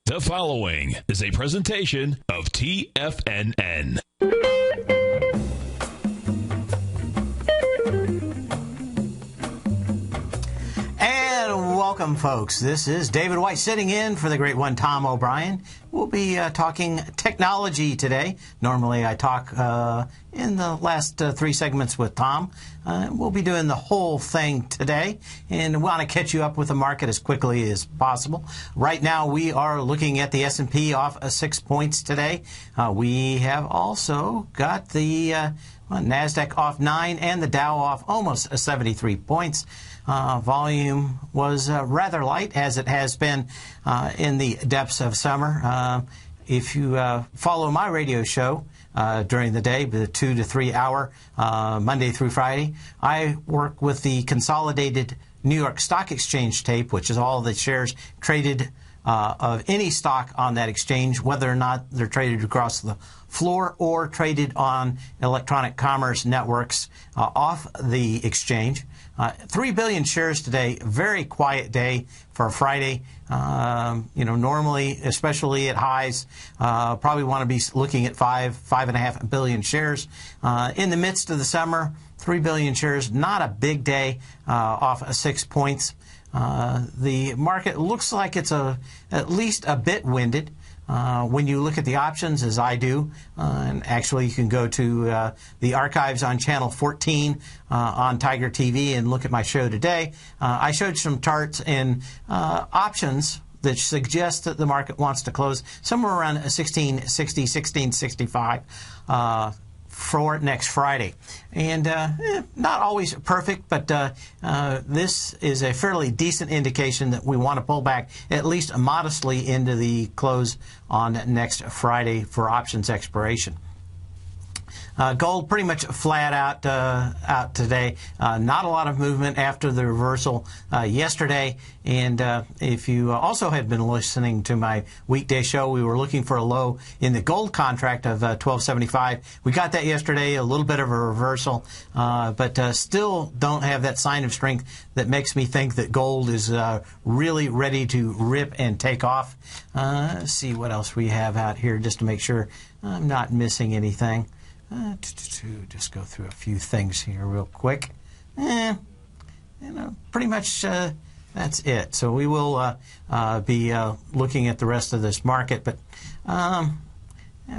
The following is a presentation of TFNN. And welcome, folks. This is David White sitting in for the great one, Tom O'Brien. We'll be talking technology today. Normally, I talk in the last three segments with Tom. We'll be doing the whole thing today, and want to catch you up with the market as quickly as possible. Right now, we are looking at the S&P off 6 points today. We have also got the NASDAQ off 9 and the Dow off almost 73 points. Volume was rather light, as it has been in the depths of summer. If you follow my radio show during the day, the 2 to 3 hour, Monday through Friday, I work with the consolidated New York Stock Exchange tape, which is all the shares traded of any stock on that exchange, whether or not they're traded across the floor or traded on electronic commerce networks off the exchange. 3 billion shares today, very quiet day for a Friday. Normally, especially at highs, probably want to be looking at 5.5 billion shares. In the midst of the summer, 3 billion shares, not a big day off 6 points. The market looks like it's at least a bit winded. When you look at the options, as I do, and actually you can go to the archives on Channel 14 on Tiger TV and look at my show today. I showed some charts and options that suggest that the market wants to close somewhere around 1660, 1665 for next Friday. And not always perfect, but this is a fairly decent indication that we want to pull back at least modestly into the close on next Friday for options expiration. Gold pretty much flat out today. Not a lot of movement after the reversal yesterday. And if you also had been listening to my weekday show, we were looking for a low in the gold contract of 1275. We got that yesterday, a little bit of a reversal, but still don't have that sign of strength that makes me think that gold is really ready to rip and take off. Let's see what else we have out here just to make sure I'm not missing anything. Just go through a few things here real quick. Pretty much that's it. So we will be looking at the rest of this market, but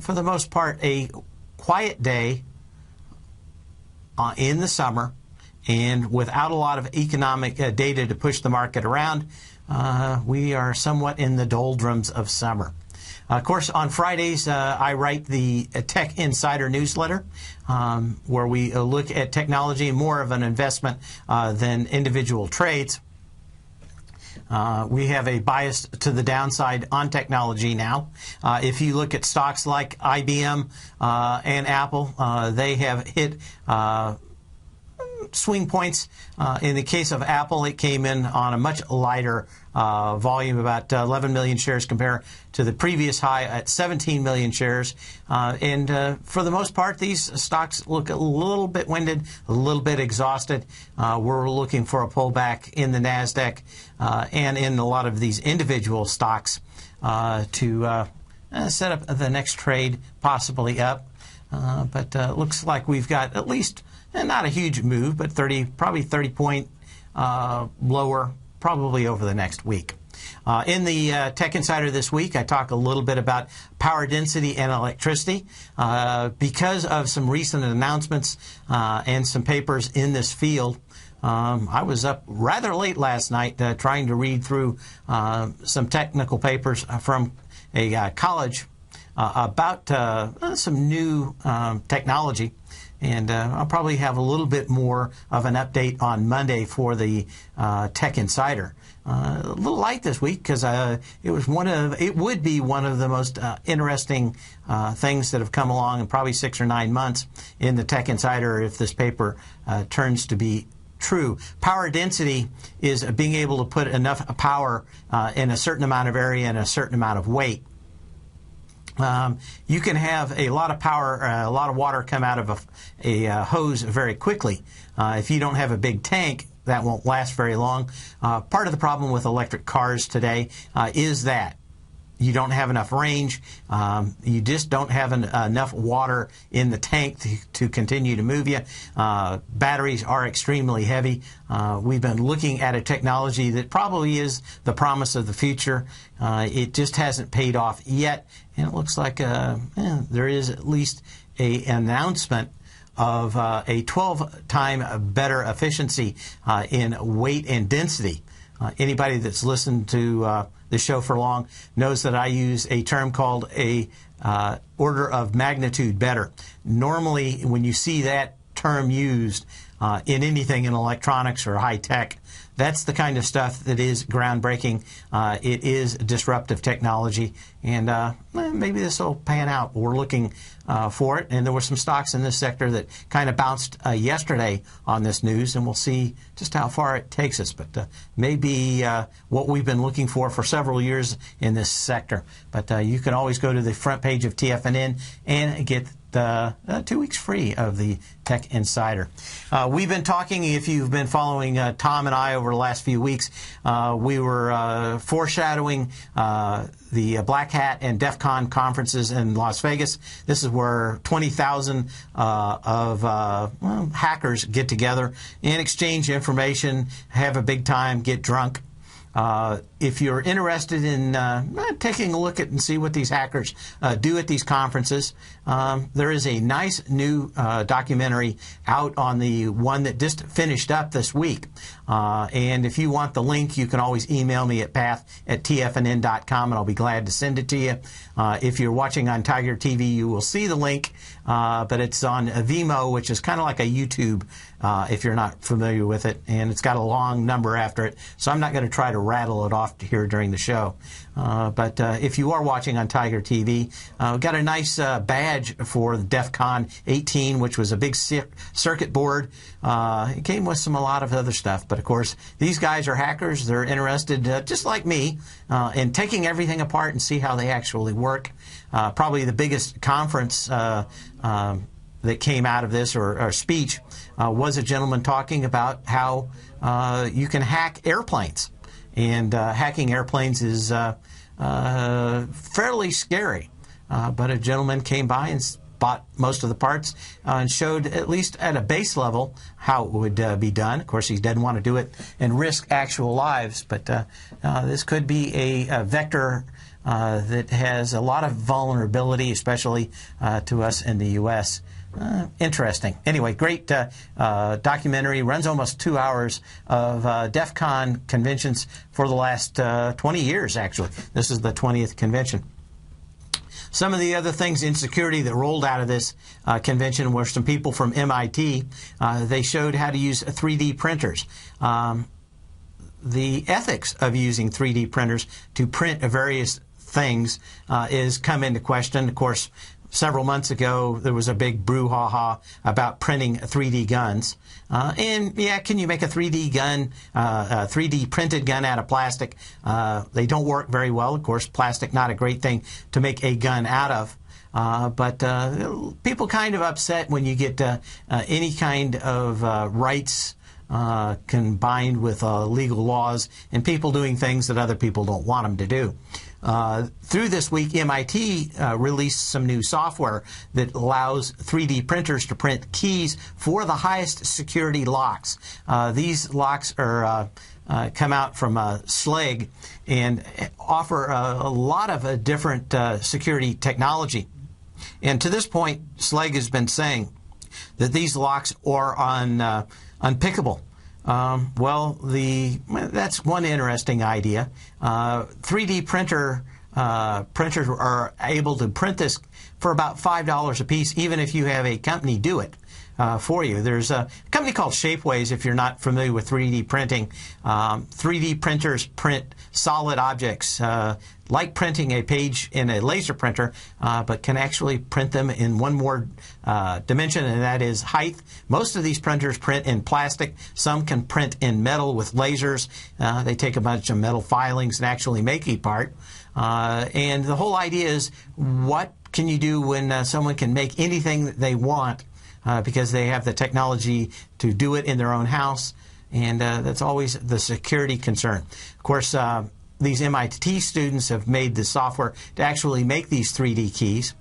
for the most part, a quiet day in the summer, and without a lot of economic data to push the market around, we are somewhat in the doldrums of summer. Of course, on Fridays, I write the Tech Insider newsletter, where we look at technology, more of an investment than individual trades. We have a bias to the downside on technology now. If you look at stocks like IBM and Apple, they have hit swing points. In the case of Apple, it came in on a much lighter volume, about 11 million shares compared to the previous high at 17 million shares. And for the most part, these stocks look a little bit winded, a little bit exhausted. We're looking for a pullback in the NASDAQ and in a lot of these individual stocks to set up the next trade, possibly up. But looks like we've got at least, not a huge move, but probably 30 point lower, probably over the next week. In the Tech Insider this week, I talk a little bit about power density and electricity. Because of some recent announcements and some papers in this field, I was up rather late last night trying to read through some technical papers from a college about some new technology. And I'll probably have a little bit more of an update on Monday for the Tech Insider. A little light this week because it would be one of the most interesting things that have come along in probably 6 or 9 months in the Tech Insider if this paper turns to be true. Power density is being able to put enough power in a certain amount of area and a certain amount of weight. You can have a lot of power, a lot of water come out of a hose very quickly. If you don't have a big tank, that won't last very long. Part of the problem with electric cars today is that you don't have enough range. You just don't have enough water in the tank to continue to move you. Batteries are extremely heavy. We've been looking at a technology that probably is the promise of the future. It just hasn't paid off yet, and it looks like there is at least an announcement of a 12-time better efficiency in weight and density. Anybody that's listened to the show for long knows that I use a term called a order of magnitude better. Normally, when you see that term used in anything in electronics or high tech, that's the kind of stuff that is groundbreaking. It is disruptive technology, and maybe this will pan out. We're looking for it, and there were some stocks in this sector that kind of bounced yesterday on this news, and we'll see just how far it takes us. But maybe what we've been looking for several years in this sector. But you can always go to the front page of TFNN and get 2 weeks free of the Tech Insider. We've been talking, if you've been following Tom and I over the last few weeks, we were foreshadowing the Black Hat and DEF CON conferences in Las Vegas. This is where 20,000 hackers get together and exchange information, have a big time, get drunk. If you're interested in taking a look at and see what these hackers do at these conferences, there is a nice new documentary out on the one that just finished up this week. And if you want the link, you can always email me at path@tfnn.com, and I'll be glad to send it to you. If you're watching on Tiger TV, you will see the link, but it's on Vimeo, which is kind of like a YouTube, if you're not familiar with it, and it's got a long number after it, so I'm not going to try to rattle it off here during the show. But if you are watching on Tiger TV, we got a nice badge for the DEF CON 18, which was a big circuit board. It came with a lot of other stuff, but of course, these guys are hackers. They're interested, just like me, in taking everything apart and see how they actually work. Probably the biggest conference that came out of this, or speech, was a gentleman talking about how you can hack airplanes. And hacking airplanes is fairly scary. But a gentleman came by and bought most of the parts and showed, at least at a base level, how it would be done. Of course, he doesn't want to do it and risk actual lives, but this could be a vector that has a lot of vulnerability, especially to us in the U.S. Interesting. Anyway, great documentary. Runs almost 2 hours of DEF CON conventions for the last 20 years, actually. This is the 20th convention. Some of the other things in security that rolled out of this convention were some people from MIT. They showed how to use 3D printers. The ethics of using 3D printers to print various things is come into question. Of course, several months ago, there was a big brouhaha about printing 3D guns. And yeah, can you make a 3D gun, a 3D printed gun out of plastic? They don't work very well. Of course, plastic not a great thing to make a gun out of. But people kind of upset when you get any kind of rights combined with legal laws and people doing things that other people don't want them to do. Through this week, MIT released some new software that allows 3D printers to print keys for the highest security locks. These locks are come out from Schlage and offer a lot of different security technology. And to this point, Schlage has been saying that these locks are unpickable. Well, that's one interesting idea. 3D printers are able to print this for about $5 a piece, even if you have a company do it for you. There's a company called Shapeways, if you're not familiar with 3D printing. 3D printers print solid objects, like printing a page in a laser printer, but can actually print them in one more dimension, and that is height. Most of these printers print in plastic. Some can print in metal with lasers. They take a bunch of metal filings and actually make a part. And the whole idea is, what can you do when someone can make anything that they want because they have the technology to do it in their own house? And that's always the security concern. Of course, these MIT students have made the software to actually make these 3D keys.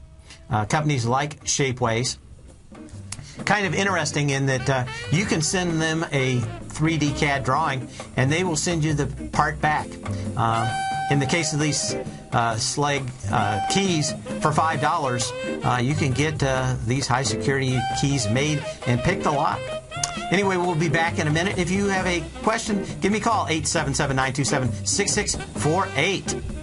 Companies like Shapeways. Kind of interesting in that you can send them a 3D CAD drawing and they will send you the part back. In the case of these Slag keys, for $5, you can get these high security keys made and pick the lock. Anyway, we'll be back in a minute. If you have a question, give me a call, 877-927-6648.